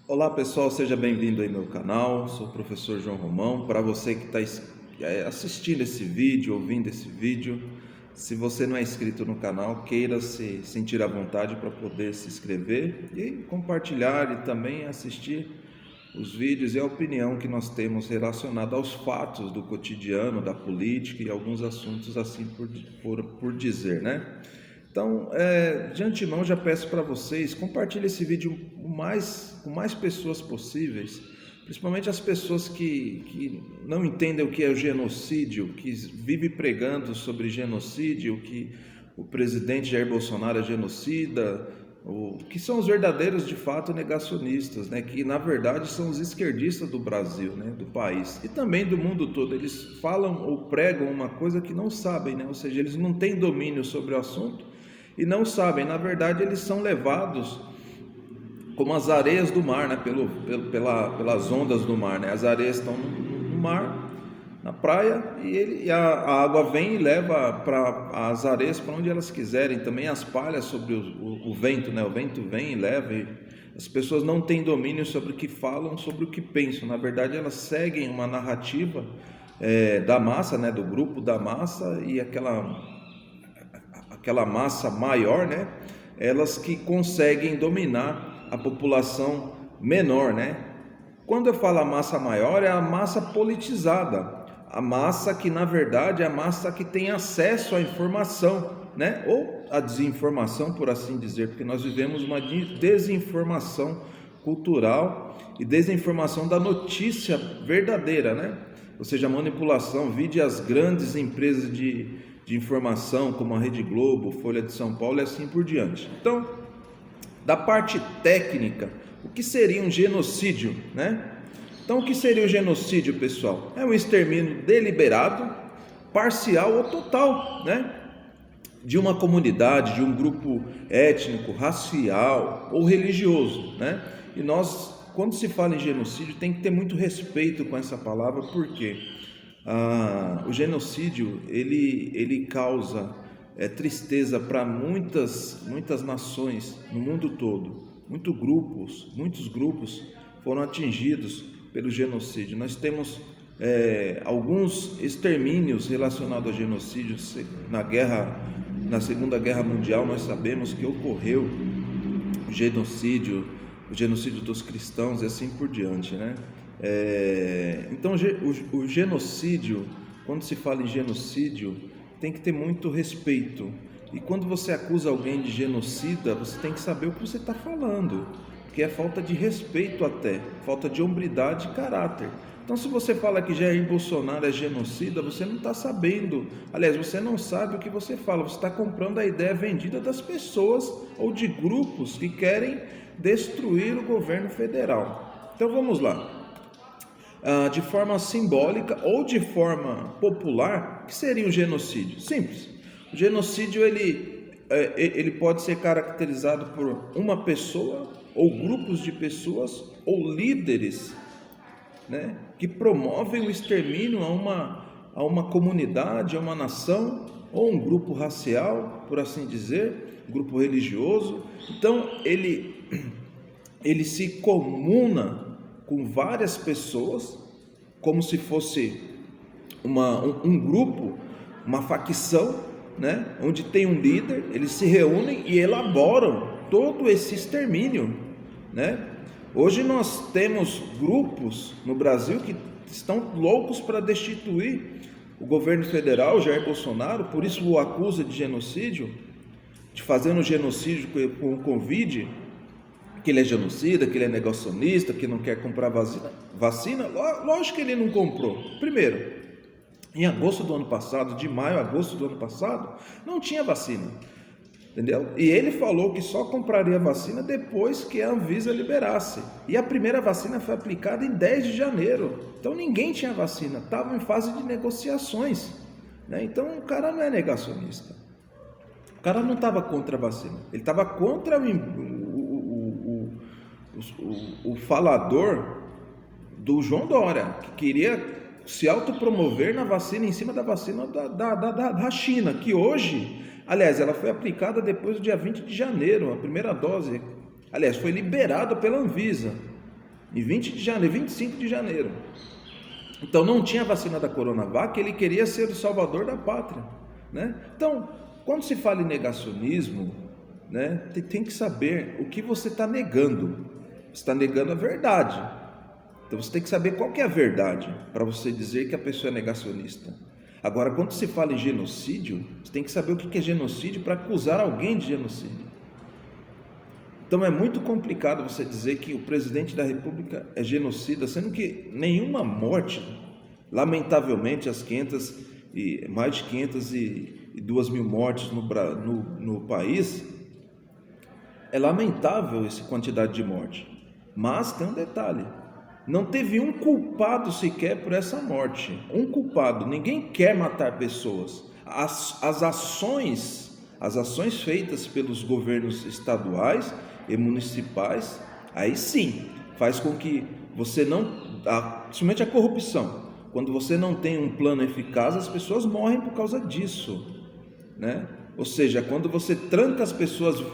Olá pessoal, seja bem-vindo aí ao meu canal. Sou o professor João Romão. Para você que está assistindo esse vídeo, ouvindo esse vídeo, se você não é inscrito no canal, queira se sentir à vontade para poder se inscrever e compartilhar e também assistir os vídeos e a opinião que nós temos relacionada aos fatos do cotidiano, da política e alguns assuntos assim por dizer, né? Então, de antemão já peço para vocês, compartilhem esse vídeo com mais pessoas possíveis, principalmente as pessoas que não entendem o que é o genocídio, que vivem pregando sobre genocídio, que o presidente Jair Bolsonaro é genocida, que são os verdadeiros, de fato, negacionistas, né? Que na verdade são os esquerdistas do Brasil, né? Do país e também do mundo todo. Eles falam ou pregam uma coisa que não sabem, né? Ou seja, eles não têm domínio sobre o assunto e não sabem. Na verdade, eles são levados como as areias do mar, né? Pelas ondas do mar, né? As areias estão no mar, na praia, e a água vem e leva as areias para onde elas quiserem. Também as palhas sobre o vento, né? O vento vem e leva, e as pessoas não têm domínio sobre o que falam, sobre o que pensam. Na verdade, elas seguem uma narrativa da massa, né? Do grupo da massa, e aquela massa maior, né? Elas que conseguem dominar a população menor, né? Quando eu falo a massa maior, é a massa politizada, a massa que na verdade é a massa que tem acesso à informação, né? Ou a desinformação, por assim dizer, porque nós vivemos uma desinformação cultural e desinformação da notícia verdadeira, né? Ou seja, a manipulação, vide as grandes empresas de informação como a Rede Globo, Folha de São Paulo e assim por diante. Então, da parte técnica, o que seria um genocídio, né? Então, o que seria o genocídio, pessoal? É um extermínio deliberado, parcial ou total, né? De uma comunidade, de um grupo étnico, racial ou religioso, né? E nós, quando se fala em genocídio, tem que ter muito respeito com essa palavra, porque o genocídio ele causa tristeza para muitas nações no mundo todo. Muitos grupos foram atingidos pelo genocídio. Nós temos alguns extermínios relacionados ao genocídio. Na Segunda Guerra Mundial, nós sabemos que ocorreu o genocídio dos cristãos e assim por diante, né? Então, o genocídio, quando se fala em genocídio, tem que ter muito respeito. E quando você acusa alguém de genocida, você tem que saber o que você está falando, porque é falta de respeito até, falta de hombridade e caráter. Então, se você fala que Jair Bolsonaro é genocida, você não está sabendo, aliás, você não sabe o que você fala, você está comprando a ideia vendida das pessoas ou de grupos que querem destruir o governo federal. Então, vamos lá. De forma simbólica ou de forma popular, o que seria um genocídio? Simples. O genocídio ele pode ser caracterizado por uma pessoa ou grupos de pessoas ou líderes, né, que promovem o extermínio a uma comunidade, a uma nação ou um grupo racial, por assim dizer, um grupo religioso. Então ele se comuna com várias pessoas, como se fosse um grupo, uma facção, né? Onde tem um líder, eles se reúnem e elaboram todo esse extermínio, né? Hoje nós temos grupos no Brasil que estão loucos para destituir o governo federal, Jair Bolsonaro, por isso o acusa de genocídio, de fazendo genocídio com o Covid, que ele é genocida, que ele é negacionista, que não quer comprar vacina. Lógico que ele não comprou. Primeiro, em agosto do ano passado, de maio a agosto do ano passado, não tinha vacina, entendeu? E ele falou que só compraria vacina depois que a Anvisa liberasse. E a primeira vacina foi aplicada em 10 de janeiro. Então ninguém tinha vacina, estava em fase de negociações, né? Então o cara não é negacionista. O cara não estava contra a vacina, ele estava contra o falador do João Dória, que queria se autopromover na vacina, em cima da vacina da China, que hoje, aliás, ela foi aplicada depois do dia 20 de janeiro, a primeira dose, aliás, foi liberada pela Anvisa, em 20 de janeiro, 25 de janeiro. Então não tinha vacina da Coronavac, ele queria ser o salvador da pátria, né? Então, quando se fala em negacionismo, né, tem que saber o que você está negando. Você está negando a verdade. Então você tem que saber qual que é a verdade para você dizer que a pessoa é negacionista. Agora, quando se fala em genocídio, você tem que saber o que é genocídio para acusar alguém de genocídio. Então é muito complicado você dizer que o presidente da República é genocida, sendo que nenhuma morte, lamentavelmente, mais de 502 mil mortes no país, é lamentável essa quantidade de morte. Mas tem um detalhe, não teve um culpado sequer por essa morte, um culpado. Ninguém quer matar pessoas. As ações feitas pelos governos estaduais e municipais, aí sim, faz com que você principalmente a corrupção, quando você não tem um plano eficaz, as pessoas morrem por causa disso, né? Ou seja, quando você tranca as pessoas,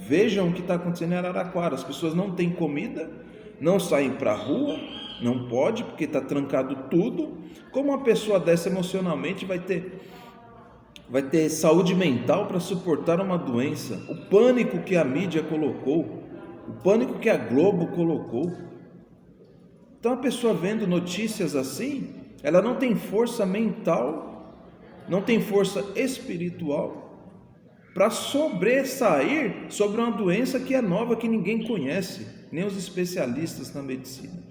vejam o que está acontecendo em Araraquara, as pessoas não têm comida, não saem para a rua, não pode porque está trancado tudo. Como uma pessoa dessa emocionalmente vai ter saúde mental para suportar uma doença? O pânico que a mídia colocou, o pânico que a Globo colocou. Então a pessoa vendo notícias assim, ela não tem força mental, não tem força espiritual para sobressair sobre uma doença que é nova, que ninguém conhece, nem os especialistas na medicina.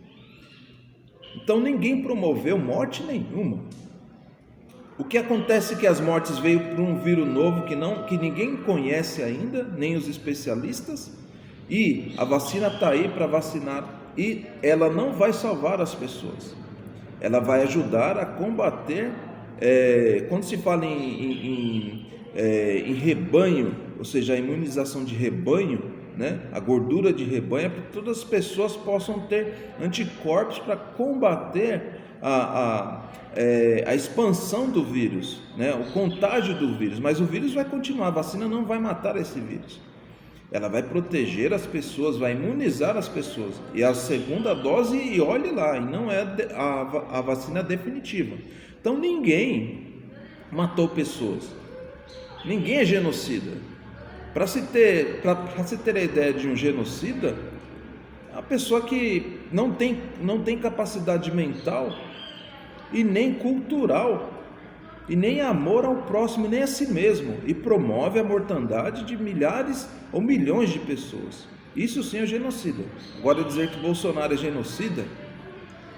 Então ninguém promoveu morte nenhuma. O que acontece é que as mortes veio por um vírus novo que ninguém conhece ainda, nem os especialistas, e a vacina está aí para vacinar, e ela não vai salvar as pessoas, ela vai ajudar a combater. Quando se fala em rebanho, ou seja, a imunização de rebanho, né, a gordura de rebanho, é para que todas as pessoas possam ter anticorpos para combater a expansão do vírus, né, o contágio do vírus. Mas o vírus vai continuar, a vacina não vai matar esse vírus, ela vai proteger as pessoas, vai imunizar as pessoas, e a segunda dose, e olhe lá, e não é a vacina definitiva. Então ninguém matou pessoas, ninguém é genocida. Para se ter a ideia de um genocida, a pessoa que não tem capacidade mental e nem cultural, e nem amor ao próximo, nem a si mesmo, e promove a mortandade de milhares ou milhões de pessoas. Isso sim é genocida. Agora, dizer que Bolsonaro é genocida,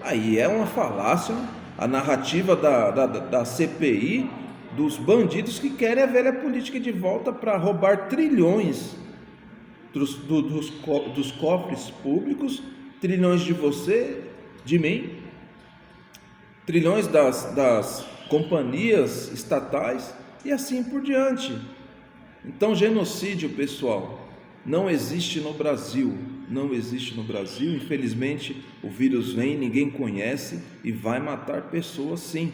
aí é uma falácia. A narrativa da CPI, dos bandidos que querem a velha política de volta para roubar trilhões dos cofres públicos, trilhões de você, de mim, trilhões das companhias estatais e assim por diante. Então, genocídio, pessoal, não existe no Brasil, infelizmente o vírus vem, ninguém conhece e vai matar pessoas sim.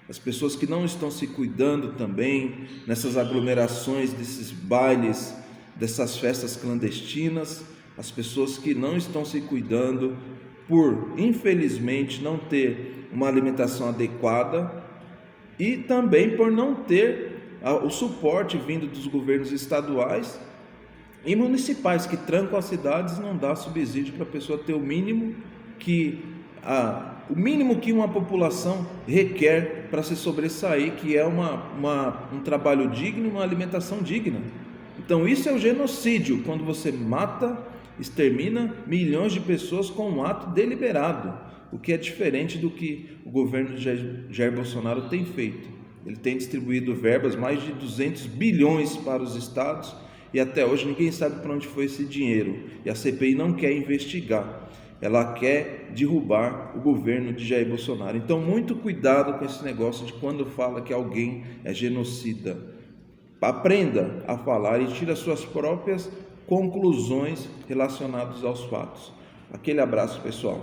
As pessoas que não estão se cuidando também, nessas aglomerações, desses bailes, dessas festas clandestinas, as pessoas que não estão se cuidando por, infelizmente, não ter uma alimentação adequada e também por não ter o suporte vindo dos governos estaduais e municipais, que trancam as cidades e não dá subsídio para a pessoa ter o mínimo que uma população requer para se sobressair, que é um trabalho digno, uma alimentação digna. Então isso é o genocídio, quando você mata, extermina milhões de pessoas com um ato deliberado, o que é diferente do que o governo de Jair Bolsonaro tem feito. Ele tem distribuído verbas, mais de 200 bilhões para os estados, e até hoje ninguém sabe para onde foi esse dinheiro, e a CPI não quer investigar, ela quer derrubar o governo de Jair Bolsonaro. Então muito cuidado com esse negócio de quando fala que alguém é genocida. Aprenda a falar e tire as suas próprias conclusões relacionadas aos fatos. Aquele abraço, pessoal.